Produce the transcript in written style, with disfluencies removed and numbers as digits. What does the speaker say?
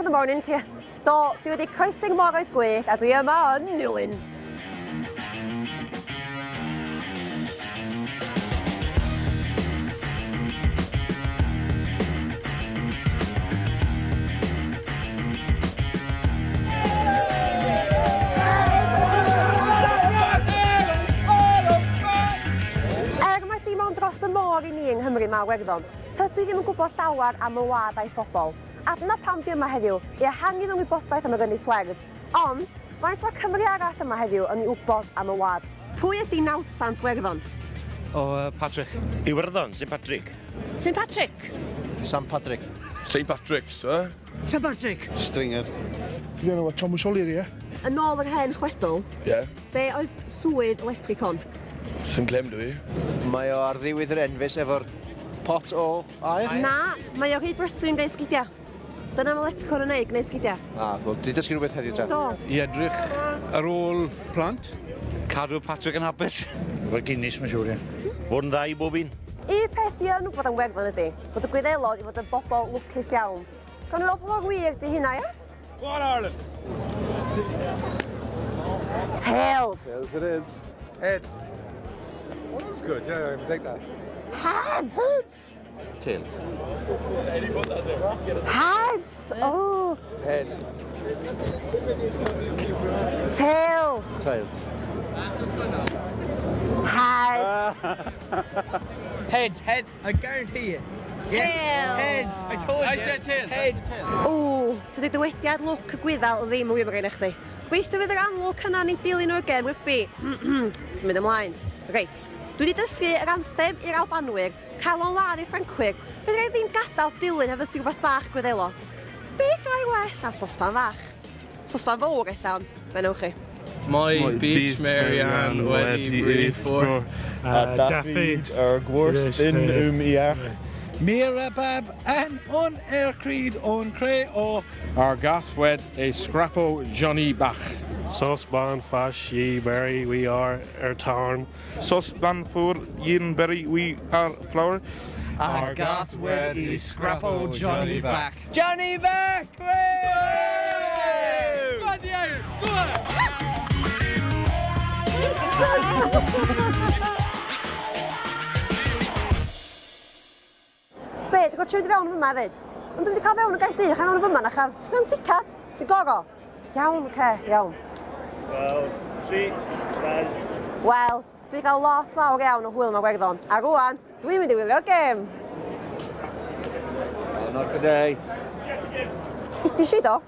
of the morning to you. Do, dwi wedi croesi'n moroedd gwell a dwi yma yn Newlyn. Dros y môr I ni yng Nghymru ma Iwerddon, tydw I ddim yn gwybod llawer am y wlad a'i phobl. A dyna pam dwi yma heddiw, I ehangu mewn wybodaeth am y gynnu Stryd. Ond, faint mae Cymru arall yma heddiw yn ei wybod am y wlad. Pwy ydi nawddsant Iwerddon? Patrick. Iwerddon, St Patrick. St Patrick? St Patrick. St Patrick's, St Patrick. Stringer. Dwi'n enw Thomas O'Leary, Yn ôl yr hen chwedl, be oedd swydd lepricon? Sy'n glem dwi. Mae o ar ddiwedd yr enfys efo'r pot o aer? Na, mae o rhaid brysyn gwneud sgidiau. Dyna mae lepricon yn ei gwneud sgidiau. Wel, di dysgu rhywbeth heddiw ta? Do. I edrych ar ôl plant. Cadw Patrick yn hapus. Efo'r Guinness, mae'n siŵr, Fod yn dda I bob un. Un peth dwi yn wybod am Iwerddon ydy, bod y Gwyddelod I fod yn bobl lwcus iawn. Gan nhw weld bod wir di hynna, ia? What Ireland? Tails. Tails it is. Heads. Oh, that was good. Yeah, I can take that. Heads. Heads. Tails. Heads. Oh. Heads. Tails. Tails. Heads. Heads, heads, I guarantee you. Tails. Heads, I told you. I said tails. Heads. Ww, tydi dywediad lwc y Gwyddel ddim mwy yma gen I chdi. Gobeithio fydd yr amlwg hynna ni dilyn o'r gem rygbi. Sy'n mynd ymlaen. Reit, dwi wedi dysgu yr anthem i'r Albanwyr, cael o'n lan i'r Ffrancwyr. Bydd rhaid ddim gadael dilyn hefyd sy'n rhywbeth bach Gwyddelod. Be gai well na sosban fach? Sosban fawr ella'n, benewch chi. My beach Marianne wedi brif for a daffyd gwrs yn iach. Mira bab and on air creed on cray o. Our gaswed a scrappo Johnny Bach. Sosban fash ye berry we are tarn. Sosban for yin berry we are flower. Our gaswed a scrappo Johnny Bach. Johnny Bach! Woo! Bloody hell, score! Be, dwi'n gorau fewn fyma fyd. Ond dwi'n cael fewn y gael dych, a fewn fyma na chaf. Dwi'n ticad, dwi'n goro. Iawn, iawn. Wel, 3, 4. Wel, dwi'n cael lot fawr iawn o hwyl yma Iwerddon. A rwan, dwi'n mynd I wylio'r gem. Not today. Ydych chi do?